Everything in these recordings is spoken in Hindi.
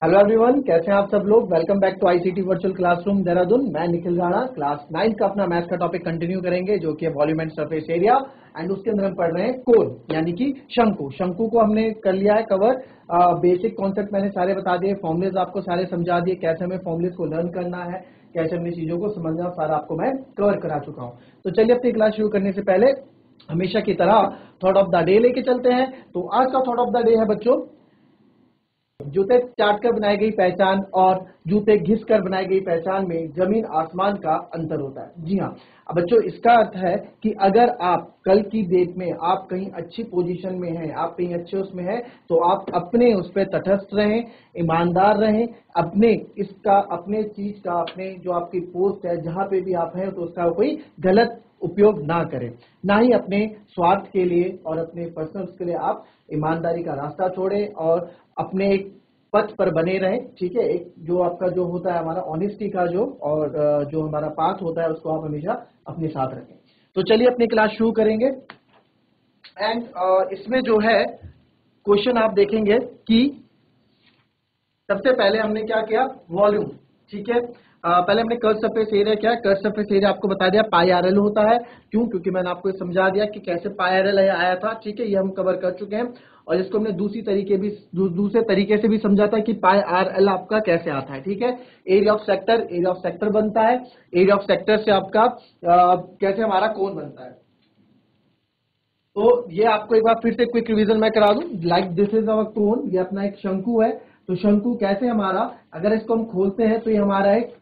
हेलो एवरीवन, कैसे हैं आप सब लोग। Welcome back to ICT virtual classroom Dehradun. मैं निखिल राणा क्लास 9 का अपना मैथ्स का टॉपिक कंटिन्यू करेंगे, जो कि है volume and surface area. And उसके अंदर हम पढ़ रहे हैं कोन, यानी कि शंकु। शंकु को हमने कर लिया है कवर। बेसिक कॉन्सेप्ट मैंने सारे बता दिए, फॉर्मुलेज आपको सारे समझा दिए, कैसे हमें फॉर्मुलेज को लर्न करना है, कैसे हमें चीजों को समझना, सारा आपको मैं कवर करा चुका हूँ। तो चलिए अपनी क्लास शुरू करने से पहले हमेशा की तरह थॉट ऑफ द डे लेके चलते हैं। तो आज का थॉट ऑफ द डे है बच्चों, जूते चाट कर बनाई गई पहचान और जूते घिस कर बनाई गई पहचान में जमीन आसमान का अंतर होता है। जी हाँ। अब बच्चों, इसका अर्थ है कि अगर आप कल की डेट में आप कहीं अच्छी पोजीशन में हैं, आप कहीं अच्छे उसमें हैं, तो आप अपने उस पर तटस्थ रहें, ईमानदार रहें, अपने चीज का, अपने जो आपकी पोस्ट है जहां पे भी आप हैं, तो उसका कोई गलत उपयोग ना करें। ना ही अपने स्वार्थ के लिए और अपने पर्सनल्स के लिए आप ईमानदारी का रास्ता छोड़ें और अपने एक पथ पर बने रहें। ठीक है, एक जो आपका जो होता है हमारा ऑनेस्टी का जो हमारा पाथ होता है, उसको आप हमेशा अपने साथ रखें। तो चलिए अपनी क्लास शुरू करेंगे। एंड इसमें जो है क्वेश्चन आप देखेंगे कि सबसे पहले हमने क्या किया, वॉल्यूम। ठीक है, पहले हमने कर्व सरफेस एरिया क्या है। कर्व सरफेस एरिया आपको बता दिया पाई आर एल होता है। क्यों? क्योंकि मैंने आपको ये समझा दिया कि कैसे पाई आर एल आया था। ठीक है, ये हम कवर कर चुके हैं। और इसको हमने दूसरे तरीके से भी समझा था कि पाई आर एल आपका कैसे आता है। ठीक है, एरिया ऑफ सेक्टर बनता है। एरिया ऑफ सेक्टर से आपका कैसे हमारा कोण बनता है। तो ये आपको एक बार फिर से क्विक रिवीजन मैं करा दूं। लाइक दिस इज अवर कोन, ये अपना एक शंकु है। तो शंकु कैसे हमारा, अगर इसको हम खोलते हैं तो ये हमारा एक,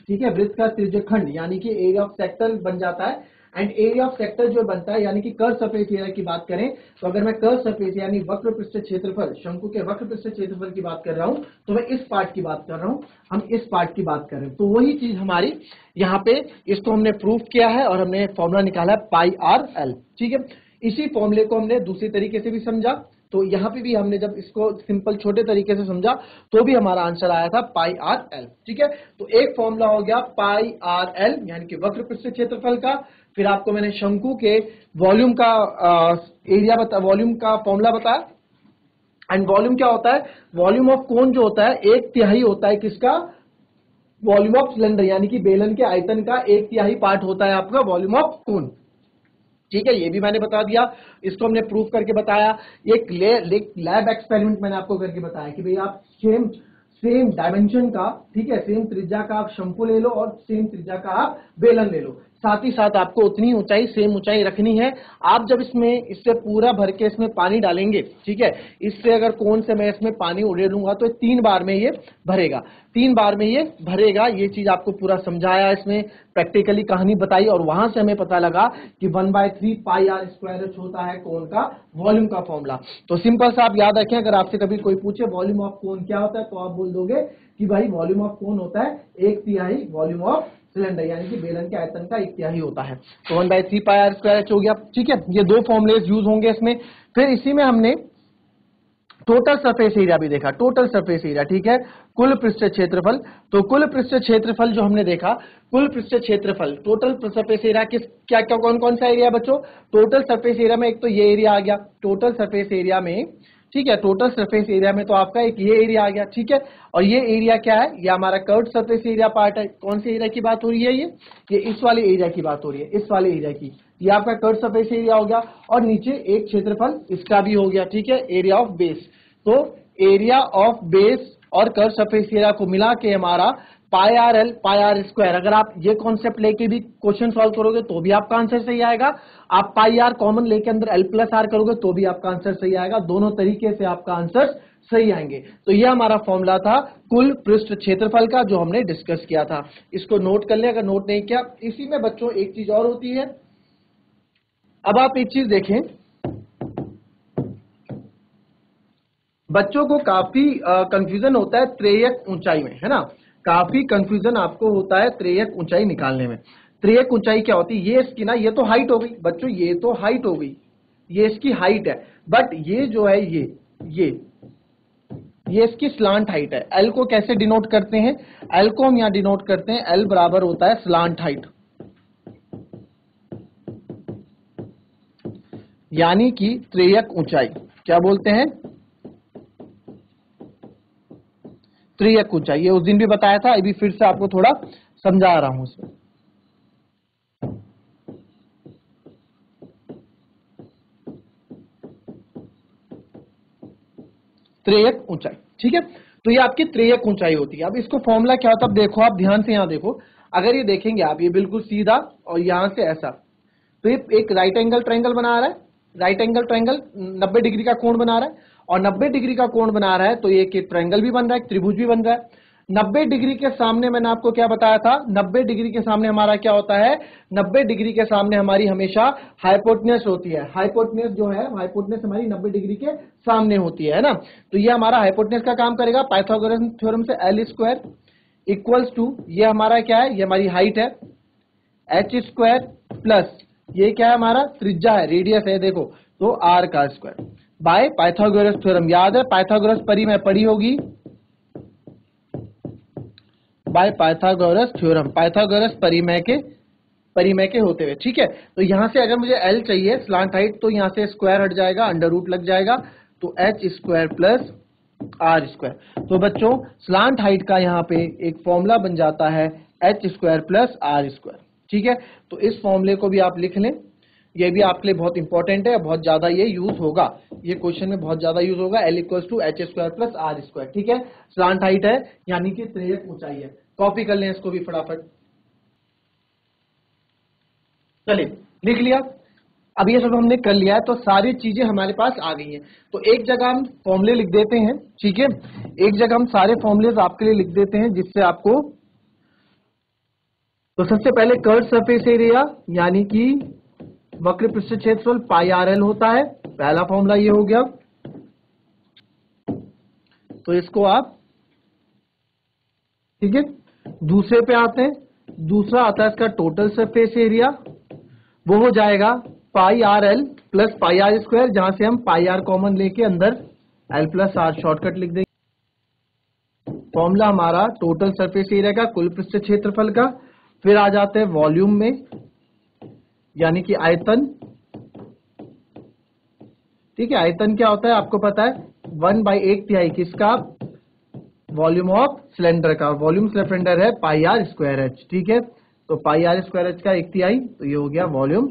ठीक है, वृत्त का त्रिज्यखंड यानी कि एरिया ऑफ सेक्टर बन जाता है। एंड एरिया ऑफ सेक्टर जो बनता है, यानी कि कर्व सरफेस एरिया की बात करें, तो अगर मैं कर्व सरफेस यानी वक्र पृष्ठ क्षेत्रफल, शंकु के वक्र पृष्ठ क्षेत्रफल की बात कर रहा हूं, तो मैं इस पार्ट की बात कर रहा हूं, हम इस पार्ट की बात कर रहे हैं। तो वही चीज हमारी यहाँ पे, इसको हमने प्रूफ किया है और हमने फॉर्मूला निकाला है पाई आर एल। ठीक है, इसी फॉर्मूले को हमने दूसरी तरीके से भी समझा। तो यहां पे भी हमने जब इसको सिंपल छोटे तरीके से समझा, तो भी हमारा आंसर आया था पाई आर एल। ठीक है, तो एक फॉर्मूला हो गया पाई आर एल यानी कि वक्र पृष्ठ क्षेत्रफल का। फिर आपको मैंने शंकु के वॉल्यूम का वॉल्यूम का फॉर्मूला बताया। एंड वॉल्यूम क्या होता है, वॉल्यूम ऑफ कोन जो होता है 1/3 होता है किसका, वॉल्यूम ऑफ सिलेंडर यानी कि बेलन के आयतन का 1/3 पार्ट होता है आपका वॉल्यूम ऑफ कोन। ठीक है, ये भी मैंने बता दिया, इसको हमने प्रूफ करके बताया। एक लैब एक्सपेरिमेंट मैंने आपको करके बताया कि भाई आप सेम डायमेंशन का, ठीक है, सेम त्रिज्या का आप शंकु ले लो और सेम त्रिज्या का आप बेलन ले लो। साथ ही साथ आपको उतनी ऊंचाई, सेम ऊंचाई रखनी है। आप जब इससे पूरा भर के इसमें पानी डालेंगे, ठीक है, इससे अगर कौन से मैं इसमें पानी उड़े लूंगा तो 3 बार में ये भरेगा। 3 बार में ये भरेगा। ये चीज आपको पूरा समझाया, इसमें प्रैक्टिकली कहानी बताई और वहां से हमें पता लगा कि 1/3 पाई आर स्क्वायर एच होता है कोन का वॉल्यूम का फॉर्मूला। तो सिंपल सा आप याद रखें, अगर आपसे कभी कोई पूछे वॉल्यूम ऑफ कोन क्या होता है, तो आप बोल दोगे कि भाई वॉल्यूम ऑफ कोन होता है 1/3 वॉल्यूम ऑफ सिलेंडर यानी कि बेलन के आयतन का 1/3 होता है। तो 1/3 पाई आर स्क्वायर एच हो गया। ठीक है, ये 2 फॉर्मुलेज यूज होंगे इसमें। फिर इसी में हमने टोटल सरफेस एरिया भी देखा। टोटल सरफेस एरिया, ठीक है, कुल पृष्ठ क्षेत्रफल। तो कुल पृष्ठ क्षेत्रफल जो हमने देखा, कुल पृष्ठ क्षेत्रफल, टोटल सरफेस एरिया किस क्या क्या कौन कौन सा एरिया बच्चों, टोटल सरफेस एरिया में एक तो ये एरिया आ गया टोटल सरफेस एरिया में। ठीक है, टोटल सरफेस एरिया में तो आपका एक ये एरिया आ गया। ठीक है, और ये एरिया क्या है, ये हमारा कर्व्ड सरफेस एरिया पार्ट है। कौन से एरिया की बात हो रही है, ये इस वाले एरिया की बात हो रही है, इस वाले एरिया की। ये आपका कर्व्ड सरफेस एरिया हो गया। और नीचे एक क्षेत्रफल इसका भी हो गया। ठीक है, एरिया ऑफ बेस। तो एरिया ऑफ बेस और कर्व सरफेस एरिया को मिला के हमारा pi r l, pi r square. अगर आप ये कॉन्सेप्ट लेके भी क्वेश्चन सॉल्व करोगे तो भी आपका आंसर सही आएगा। आप पाई आर कॉमन लेके अंदर एल प्लस आर करोगे तो भी आपका आंसर सही आएगा। दोनों तरीके से आपका आंसर सही आएंगे। तो ये हमारा फॉर्मूला था कुल पृष्ठ क्षेत्रफल का, जो हमने डिस्कस किया था। इसको नोट कर ले अगर नोट नहीं किया। इसी में बच्चों एक चीज और होती है। अब आप एक चीज देखें, बच्चों को काफी कंफ्यूजन होता है त्रेयक ऊंचाई में, है ना। काफी कंफ्यूजन आपको होता है त्रेयक ऊंचाई निकालने में। त्रेयक ऊंचाई क्या होती है, ये इसकी ना, ये तो हाइट हो गई बच्चों, ये तो हाइट हो गई, ये इसकी हाइट है। बट ये जो है ये इसकी स्लांट हाइट है। एल को कैसे डिनोट करते हैं, एल को हम यहां डिनोट करते हैं, एल बराबर होता है स्लांट हाइट, यानी कि त्रेयक ऊंचाई। क्या बोलते हैं, त्रियक ऊंचाई, ये उस दिन भी बताया था, अभी फिर से आपको थोड़ा समझा रहा हूं इसमें। त्रियक ऊंचाई, ठीक है। तो ये आपकी त्रियक ऊंचाई होती है। अब इसको फॉर्मूला क्या होता है, अब देखो आप ध्यान से यहां देखो, अगर ये देखेंगे आप, ये बिल्कुल सीधा और यहां से ऐसा, तो ये एक राइट एंगल ट्रायंगल बना रहा है, राइट एंगल ट्रायंगल 90 डिग्री का कोण बना रहा है, और 90 डिग्री का कोण बना रहा है तो ये एक ट्रायंगल भी बन रहा है, एक त्रिभुज भी बन रहा है। 90 डिग्री के सामने मैंने आपको क्या बताया था, 90 डिग्री के सामने हमारा क्या होता है, 90 डिग्री के सामने हमारी हमेशा हाइपोटेन्यूज होती है। हाइपोटेन्यूज जो है, हाइपोटेन्यूज हमारी 90 डिग्री के सामने होती है ना। तो ये हमारा हाइपोटेन्यूज का काम करेगा। पाइथागोरस थ्योरम से एल स्क्वायर इक्वल्स टू, ये हमारा क्या है, ये हमारी हाइट है, एच स्क्वायर प्लस ये क्या है हमारा त्रिज्या है, रेडियस है देखो, तो आर का स्क्वायर बाय पाइथागोरस थ्योरम। याद है पाइथागोरस परिमेय पड़ी होगी, बाय पाइथागोरस थ्योरम, पाइथागोरस परिमेय के होते हुए, ठीक है। तो यहां से अगर मुझे एल चाहिए स्लांट हाइट, तो यहां से स्क्वायर हट जाएगा, अंडर रूट लग जाएगा, तो H square plus R square. तो बच्चों स्लांट हाइट का यहां पे एक फॉर्मूला बन जाता है H square plus R square, ठीक है। तो इस फॉर्मूले को भी आप लिख लें, ये भी आपके लिए बहुत इंपॉर्टेंट है, बहुत ज्यादा ये यूज होगा, ये क्वेश्चन में बहुत ज्यादा यूज होगा। L equals to H square plus R square, ठीक है। स्लांट हाइट है यानी कि त्रियक ऊंचाई है। कॉपी कर लें इसको भी फटाफट, चलिए लिख लिया। अब ये सब हमने कर लिया है, तो सारी चीजें हमारे पास आ गई हैं। तो एक जगह हम फॉर्मूले लिख देते हैं, ठीक है, एक जगह हम सारे फॉर्मूले आपके लिए लिख देते हैं जिससे आपको, तो सबसे पहले कर्व सरफेस एरिया यानी कि वक्र पृष्ठ क्षेत्रफल पाई आर एल होता है, पहला फॉर्मूला ये हो गया। तो इसको आप, ठीक है, दूसरे पे आते हैं, दूसरा आता है इसका टोटल सरफेस एरिया, वो हो जाएगा pi r l plus pi r square, जहां से हम पाई आर कॉमन लेके अंदर एल प्लस आर शॉर्टकट लिख देंगे। फॉर्मूला हमारा टोटल सरफेस एरिया का, कुल पृष्ठ क्षेत्रफल का। फिर आ जाते हैं वॉल्यूम में यानी कि आयतन, ठीक है। आयतन क्या होता है आपको पता है, 1/1 किसका, वॉल्यूम ऑफ सिलेंडर का, वॉल्यूम सिलेंडर है पाई आर स्क्वायर एच, ठीक है। तो पाई आर स्क्वायर एच का 1/3, तो ये हो गया वॉल्यूम।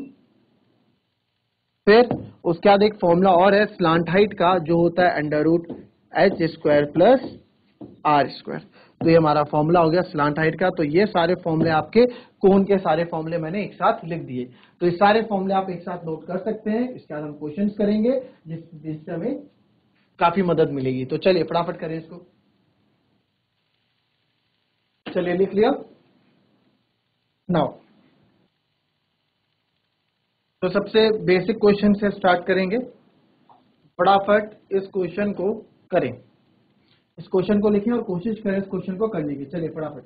फिर उसके बाद एक फॉर्मूला और है स्लांट हाइट का, जो होता है under root H square plus R square. तो ये हमारा फॉर्मूला हो गया स्लांट हाइट का। तो ये सारे फॉर्मूले आपके कोण के सारे फॉर्मूले मैंने एक साथ लिख दिए। तो ये सारे फॉर्मूले आप एक साथ नोट कर सकते हैं। इसके बाद हम क्वेश्चन करेंगे जिससे हमें काफी मदद मिलेगी। तो चलिए फटाफट करें इसको, चलिए लिख लिया नाउ। तो सबसे बेसिक क्वेश्चन से स्टार्ट करेंगे, फटाफट इस क्वेश्चन को करें, इस क्वेश्चन को लिखें और कोशिश करें इस क्वेश्चन को करने की। चलिए फटाफट,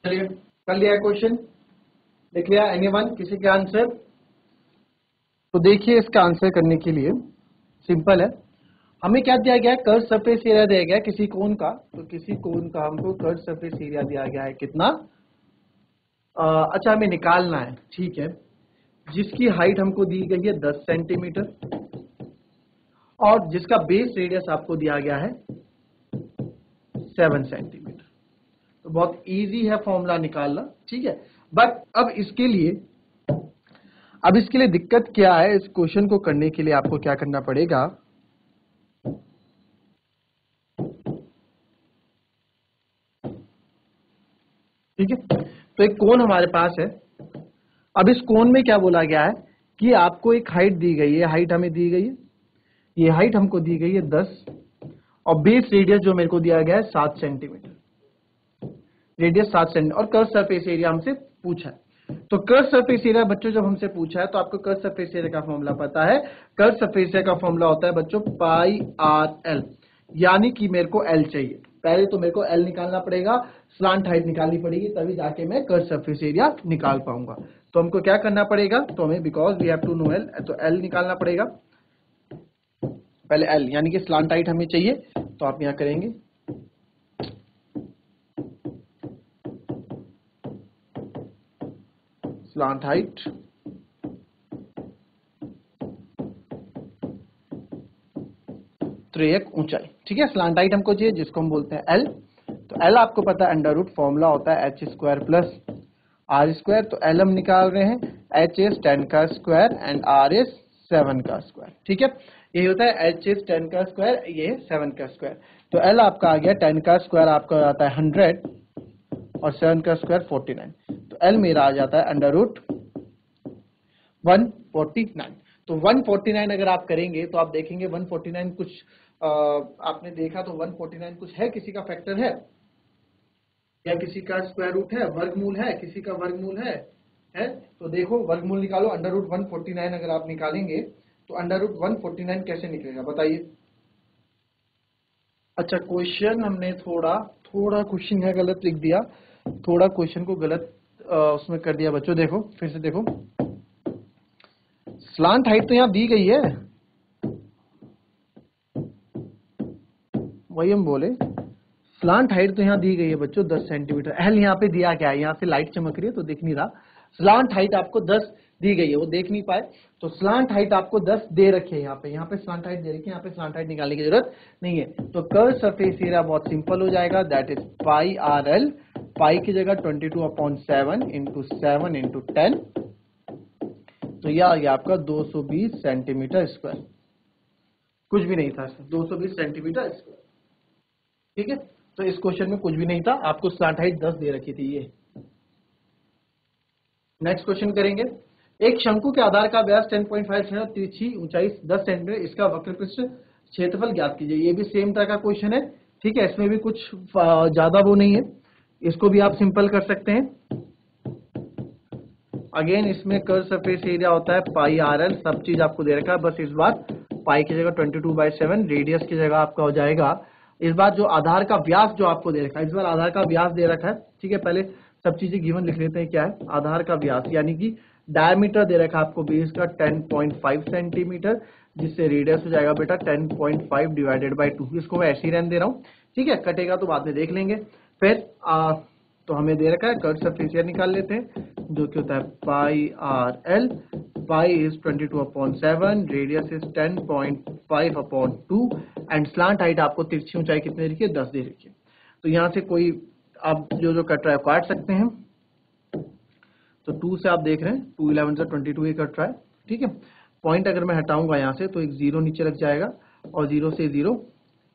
चलिए कर लिया क्वेश्चन, लिख लिया एनीवन, किसी के आंसर। तो देखिए इसका आंसर करने के लिए सिंपल है, हमें क्या दिया गया है, कर्व सरफेस एरिया दिया गया है किसी कोण का। तो किसी कोण का हमको कर्व सरफेस एरिया दिया गया है कितना, अच्छा हमें निकालना है, ठीक है, जिसकी हाइट हमको दी गई है 10 सेंटीमीटर और जिसका बेस रेडियस आपको दिया गया है 7 सेंटीमीटर। तो बहुत इजी है फॉर्मूला निकालना, ठीक है। बट अब इसके लिए दिक्कत क्या है, इस क्वेश्चन को करने के लिए आपको क्या करना पड़ेगा, ठीक है। तो एक कोण हमारे पास है, अब इस कोण में क्या बोला गया है कि आपको एक हाइट दी गई है, हाइट हमें दी गई है, ये हाइट हमको दी गई है 10 और बेस रेडियस जो मेरे को दिया गया है 7 सेंटीमीटर, रेडियस 7 सेंटीमीटर, और कर्व सरफेस एरिया हमसे पूछा है। तो कर्व सरफेस एरिया बच्चों जब हमसे पूछा है तो आपको कर्व सरफेस एरिया का फॉर्मूला पता है। कर्व सरफेस एरिया का फॉर्मूला होता है बच्चों पाई आर एल, यानी कि मेरे को एल चाहिए, पहले तो मेरे को एल निकालना पड़ेगा, स्लांट हाइट निकालनी पड़ेगी, तभी जाके मैं कर्व सरफेस एरिया निकाल पाऊंगा। तो हमको क्या करना पड़ेगा, तो हमें because we have to know L, तो एल निकालना पड़ेगा पहले, एल यानी कि स्लांट हाइट हमें चाहिए। तो आप यहां करेंगे स्लांट हाइट त्रियक ऊंचाई, ठीक है। स्लांट हाइट हमको चाहिए जिसको हम बोलते हैं एल। तो एल आपको पता है अंडर रूट फॉर्मूला होता है H square plus R square. तो एल हम निकाल रहे हैं, एच इज 10 का स्क्वायर एंड आर इज 7 का स्क्वायर, ठीक है। यही होता है एच इज 10 का स्क्वायर, ये 7 का स्क्वायर। तो एल आपका आ गया 10 का स्क्वायर आपका आता है 100 और 7 का स्क्वायर 49। तो एल मेरा आ जाता है अंडर रूट 149। तो 149 अगर आप करेंगे तो आप देखेंगे 149 कुछ आपने देखा तो 149 कुछ है, किसी का फैक्टर है या किसी का स्क्वायर रूट है, वर्गमूल है, किसी का वर्गमूल है। तो देखो वर्गमूल निकालो, अंडर रूट 149 अगर आप निकालेंगे तो अंडर रूट 149 कैसे निकलेगा बताइए। अच्छा क्वेश्चन हमने थोड़ा क्वेश्चन है गलत लिख दिया, थोड़ा क्वेश्चन को गलत उसमें कर दिया बच्चों। देखो फिर से देखो, स्लांट हाइट तो यहां दी गई है, वही हम बोले स्लांट हाइट तो यहाँ दी गई है बच्चों 10 सेंटीमीटर। एल यहाँ पे दिया क्या है, यहाँ से लाइट चमक रही है तो दिख नहीं रहा। स्लांट हाइट आपको 10 दी गई है, वो देख नहीं पाए। तो स्लांट हाइट आपको 10 दे रखी है, यहाँ पे स्लांट हाइट दे रखी है, यहाँ पे स्लांट हाइट निकालने की जरूरत नहीं है। तो कर्व सरफेस एरिया बहुत सिंपल हो जाएगा, that is pi r l. Pi की जगह 22/7 इंटू 7 इंटू 10, तो यह आ गया आपका 220 सेंटीमीटर स्क्वायर। कुछ भी नहीं था, 220 सेंटीमीटर स्क्वायर, ठीक है। तो इस क्वेश्चन में कुछ भी नहीं था, आपको स्लांट हाइट 10 दे रखी थी ये। नेक्स्ट क्वेश्चन करेंगे। एक शंकु के आधार का व्यास 10.5 है और तिरछी ऊंचाई 10 सेंटीमीटर, इसका वक्रपृष्ठ क्षेत्रफल ज्ञात कीजिए। ये भी सेम तरह का क्वेश्चन है, ठीक है। इसमें भी कुछ ज्यादा वो नहीं है, इसको भी आप सिंपल कर सकते हैं। अगेन इसमें कर्व सरफेस एरिया होता है पाई आर एल, सब चीज आपको दे रखा है। बस इस बार पाई की जगह 22/7, रेडियस की जगह आपका हो जाएगा इस बार जो आधार का व्यास जो आपको दे रखा है, इस बार आधार का व्यास दे रखा है, ठीक है। पहले सब चीजें गिवन लिख लेते हैं क्या है आधार का व्यास, यानी कि डायमीटर दे रखा है आपको बेस का 10.5 सेंटीमीटर, जिससे रेडियस हो जाएगा बेटा 10.5 डिवाइडेड बाई 2। इसको मैं ऐसे ही रहने दे रहा हूँ, ठीक है। कटेगा तो बाद में देख लेंगे। फिर तो हमें दे रखा है कर्व सरफेस एरिया निकाल लेते हैं, जो कि होता है pi r l. Pi is 22/7, radius is 10.5/2 and slant height आपको तिरछी ऊंचाई कितने रखी है 10 दे रखी है। तो यहां से कोई आप जो कट रहा है काट सकते हैं। तो 2 से आप देख रहे हैं 2 11 से 22 ही कट रहा है, ठीक है। पॉइंट अगर मैं हटाऊंगा यहाँ से तो एक 0 नीचे लग जाएगा और 0 से 0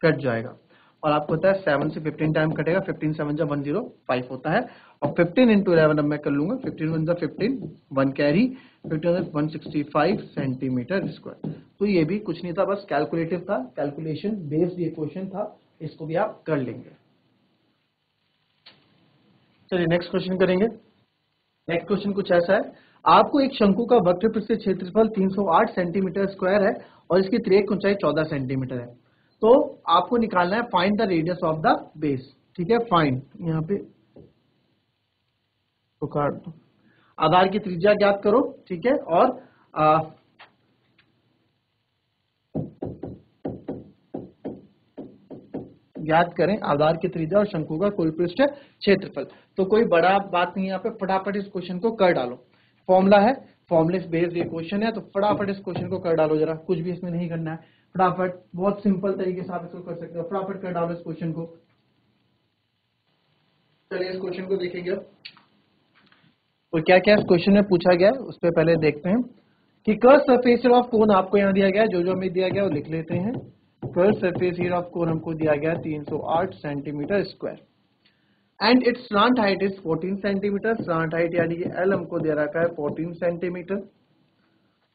कट जाएगा। और आपको पता है 7 से 15 टाइम कटेगा, 15 7 जब 105 होता है। और 15 इंटू 11 अब मैं कर लूंगा, 15 1 15 1 कैरी 15 165 सेंटीमीटर स्क्वायर। तो ये भी कुछ नहीं था, बस कैलकुलेटिव था, कैलकुलेशन बेस्ड ये क्वेश्चन था, इसको भी आप कर लेंगे। चलिए नेक्स्ट क्वेश्चन करेंगे। नेक्स्ट क्वेश्चन कुछ ऐसा है, आपको एक शंकु का वक्रपृष्ठ क्षेत्रफल 308 सेंटीमीटर स्क्वायर है और इसकी त्रियक ऊंचाई 14 सेंटीमीटर है। तो आपको निकालना है find the radius of the base, ठीक है। फाइंड यहाँ पे तो काट दो, आधार की त्रिज्या ज्ञात करो, ठीक है। और ज्ञात करें आधार की त्रिज्या और शंकु का कुल पृष्ठ क्षेत्रफल। तो कोई बड़ा बात नहीं है, यहाँ पे फटाफट इस क्वेश्चन को कर डालो। फॉर्मूला है, फॉर्मूले बेस्ड ये क्वेश्चन है, तो फटाफट इस क्वेश्चन को कर डालो जरा, कुछ भी इसमें नहीं करना है, फटाफट बहुत सिंपल तरीके से आप इसको कर सकते हो, फटाफट कर डालो इस क्वेश्चन को। चलिए इस क्वेश्चन को देखेंगे तो क्या क्या इस क्वेश्चन में पूछा गया है, उस पर पहले देखते हैं कि curve surface area of cone आपको यहाँ दिया गया है, जो हमें दिया गया वो लिख लेते हैं। Curve surface area of cone हमको दिया गया 308 centimetre square and it's slant height is 14 centimetre. Slant height यानी कि एल हमको दे रखा है 14 centimetre.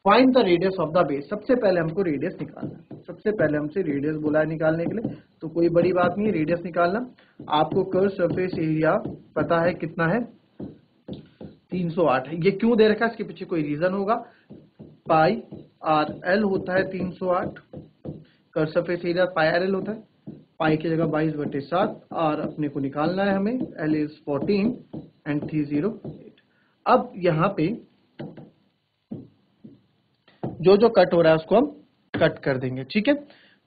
Find the radius of the base, सबसे पहले हमको रेडियस निकालना है, सबसे पहले हमसे रेडियस बोला है निकालने के लिए, तो कोई बड़ी बात नहीं है रेडियस निकालना। आपको कर्व सरफेस एरिया पता है कितना है 308 है। ये क्यों दे रखा है, इसके पीछे कोई रीजन होगा। पाई आर एल होता है 308, curve surface area pi r L होता है, पाई की जगह 22/7 और अपने को निकालना है हमें, एल इज 14 एंड 308। अब यहाँ पे जो कट हो रहा है उसको हम कट कर देंगे, ठीक है।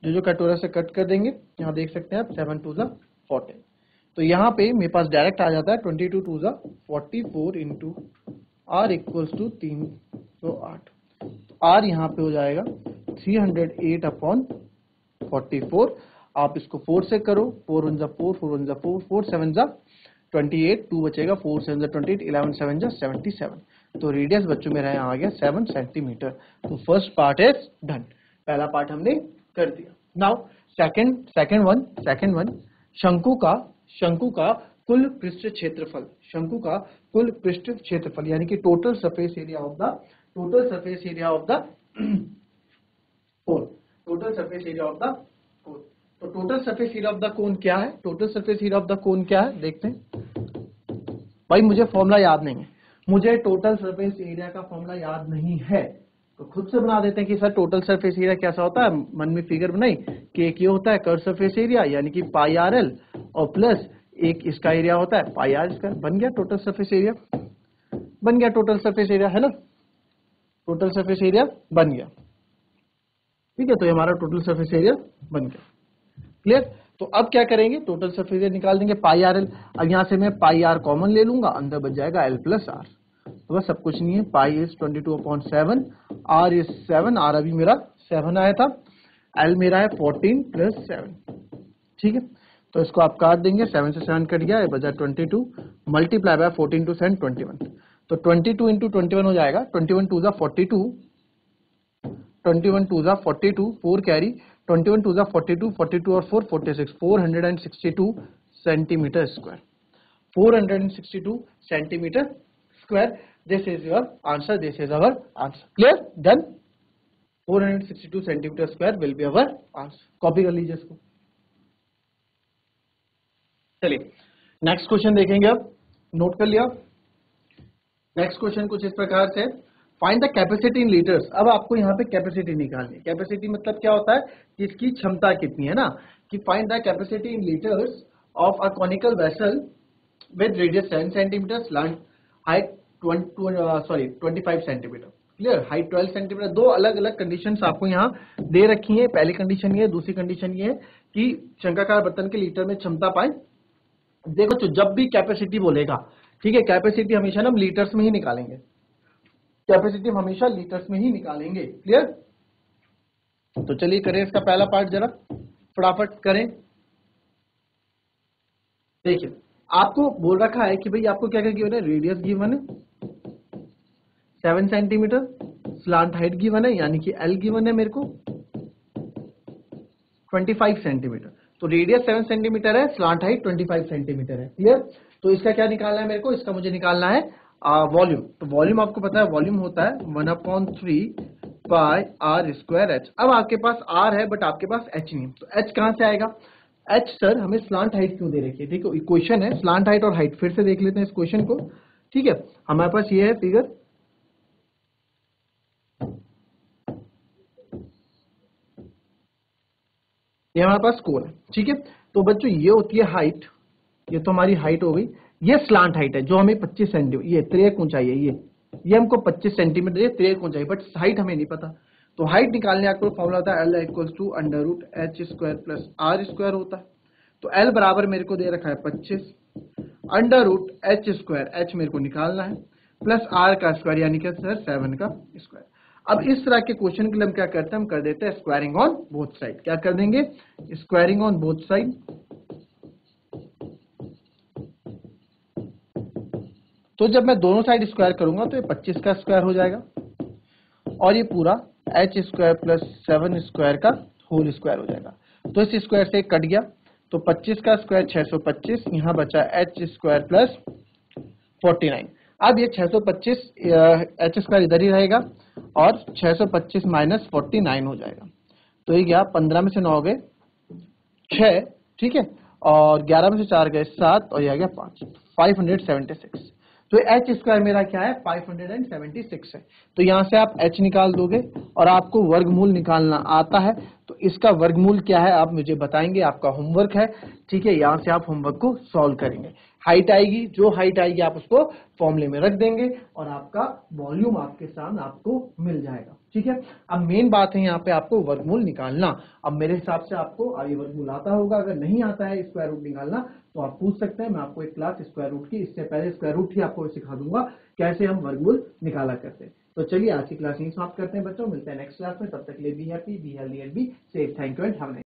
जो कट हो रहा है उसे कट कर देंगे। यहाँ देख सकते हैं आप 7 2 14, तो यहाँ पे मेरे पास डायरेक्ट आ जाता है 22 2 44 इंटू आर इक्वल्स टू 308। तो आर यहाँ पे हो जाएगा 308/14, 44। आप इसको 4 से करो, 4 1 जा 4, 4 1 जा 4, 4 7 जा 28, 2 बचेगा, 4 7 जा 28, 11 7 जा 77। तो रेडियस बच्चों मेरा यहाँ आ गया 7 सेंटीमीटर। तो फर्स्ट पार्ट इज डन, पहला पार्ट हमने कर दिया। नाउ सेकंड वन, शंकु का कुल पृष्ठ क्षेत्रफल, शंकु का कुल पृष्ठ क्षेत्रफल यानी कि total surface area of the cone, total surface area of the cone. तो total surface area of the cone क्या है? Total surface area of the cone क्या है देखते हैं। भाई मुझे फॉर्मूला याद नहीं है, मुझे टोटल सरफेस एरिया का फॉर्मूला याद नहीं है, तो खुद से बना देते हैं कि सर टोटल सरफेस एरिया कैसा होता है। मन में फिगर बनाई कि एक ये होता है कर्व सरफेस एरिया यानी कि पाई आर एल, और प्लस एक इसका एरिया होता है पाई आर स्क्वायर। बन गया टोटल सरफेस एरिया, बन गया टोटल सरफेस एरिया, है ना, टोटल सरफेस एरिया बन गया। ठीक है, तो ये हमारा टोटल सरफेस एरिया बन गया। क्लियर? तो अब क्या करेंगे, टोटल सरफेस एरिया निकाल देंगे पाई आर एल। अब यहां से मैं पाई आर कॉमन ले लूंगा, अंदर बच जाएगा एल प्लस आर। तो बस सब कुछ नहीं है, pi is 22/7, R is 7, R अभी मेरा 7 आया था, एल मेरा है 14 + 7। ठीक है, तो इसको आप काट देंगे, 7 से 7 कट गया, बचा 22 मल्टीप्लाई बाय 14 × 7 21। तो 22 × 21 हो जाएगा, 21 2 42, 21 2 42, 4 कैरी, 21 2 42, 42 और 4 46, 462 centimetre square, 462 centimetre square. This is your answer, this is our answer. Clear? Done. 462 centimetre square will be our answer. Copy कर लीजिए इसको। चलिए नेक्स्ट क्वेश्चन देखेंगे, अब नोट कर लिया। नेक्स्ट क्वेश्चन कुछ इस प्रकार से, find the capacity in litres. अब आपको यहाँ पे कैपेसिटी निकालनी है। कैपेसिटी मतलब क्या होता है कि इसकी क्षमता कितनी है ना, कि find the capacity in litres of a conical vessel with radius 7 centimetre, slant height 25 centimetre, clear, height 12 centimetre. दो अलग अलग कंडीशंस आपको यहाँ दे रखी है। पहली कंडीशन ये है, दूसरी कंडीशन ये है कि शंक्वाकार बर्तन के लीटर में क्षमता पाए। देखो तो जब भी कैपेसिटी बोलेगा, ठीक है, कैपेसिटी हमेशा हम लीटर्स में ही निकालेंगे, कैपेसिटी हमेशा लीटर्स में ही निकालेंगे। क्लियर? तो चलिए करें इसका पहला पार्ट, जरा फटाफट करें। देखिए आपको बोल रखा है कि भाई आपको क्या क्या गिवन है, रेडियस गिवन है 7 सेंटीमीटर, स्लांट हाइट गिवन है यानी कि एल गिवन है मेरे को 25 सेंटीमीटर। तो रेडियस 7 सेंटीमीटर है, स्लांट हाइट 25 सेंटीमीटर है। क्लियर? तो इसका क्या निकालना है मेरे को, इसका मुझे निकालना है वॉल्यूम। तो वॉल्यूम आपको पता है, वॉल्यूम होता है 1/3 पाई आर स्क्वायर एच। अब आपके पास आर है बट आपके पास एच नहीं, तो एच कहां से आएगा? एच सर हमें स्लांट हाइट क्यों दे रखी है? देखो इक्वेशन है स्लांट हाइट और हाइट, फिर से देख लेते हैं इस क्वेश्चन को। ठीक है, हमारे पास ये है फिगर, ये हमारे पास कोण है। ठीक है, तो बच्चों ये होती है हाइट, ये तो हमारी हाइट हो गई। ये स्लांट हाइट है जो हमें 25 सेंटीमीटर, ये तिर्यक ऊंचाई है, ये हमको 25 सेंटीमीटर ये तिर्यक ऊंचाई, बट हाइट हमें नहीं पता। तो हाइट निकालने आपको फॉर्मूला होता है L = √h² + r² होता है। तो L बराबर मेरे को दे रखा है 25, √h², h मेरे को निकालना है, प्लस r का स्क्वायर यानी कि सर 7 का स्क्वायर। अब इस तरह के क्वेश्चन के लिए हम क्या करते हैं, हम कर देते हैं स्क्वायरिंग ऑन बोथ साइड। क्या कर देंगे? Squaring on both side. तो जब मैं दोनों साइड स्क्वायर करूंगा तो ये 25 का स्क्वायर हो जाएगा और ये पूरा h² + 7 स्क्वायर का होल स्क्वायर हो जाएगा। तो इस स्क्वायर से कट गया, तो 25 का स्क्वायर 625, यहां बचा h² + 49। अब ये 625 h² इधर ही रहेगा और 625 - 49 हो जाएगा। तो ये गया 15 में से 9 गए 6, ठीक है, और 11 में से 4 गए 7 और ये आ गया 5, 576। तो h² मेरा क्या है? 576 है। तो यहां से आप h निकाल दोगे और आपको वर्गमूल निकालना आता है, तो इसका वर्गमूल क्या है आप मुझे बताएंगे, आपका होमवर्क है। ठीक है, यहां से आप होमवर्क को सॉल्व करेंगे। हाइट आएगी, जो हाइट आएगी आप उसको फॉर्मूले में रख देंगे और आपका वॉल्यूम आपके सामने आपको मिल जाएगा। ठीक है, अब मेन बात है यहाँ पे आपको वर्गमूल निकालना। अब मेरे हिसाब से आपको ये वर्गमूल आता होगा, अगर नहीं आता है स्क्वायर रूट निकालना तो आप पूछ सकते हैं। मैं आपको एक क्लास स्क्वायर रूट की, इससे पहले स्क्वायर रूट ही आपको सिखा दूंगा कैसे हम वर्गमूल निकाला करते हैं। तो चलिए आज की क्लास यहीं समाप्त करते हैं बच्चों, मिलते हैं नेक्स्ट क्लास में। तब तक के लिए be happy, be healthy and be safe. Thank you and have a nice day.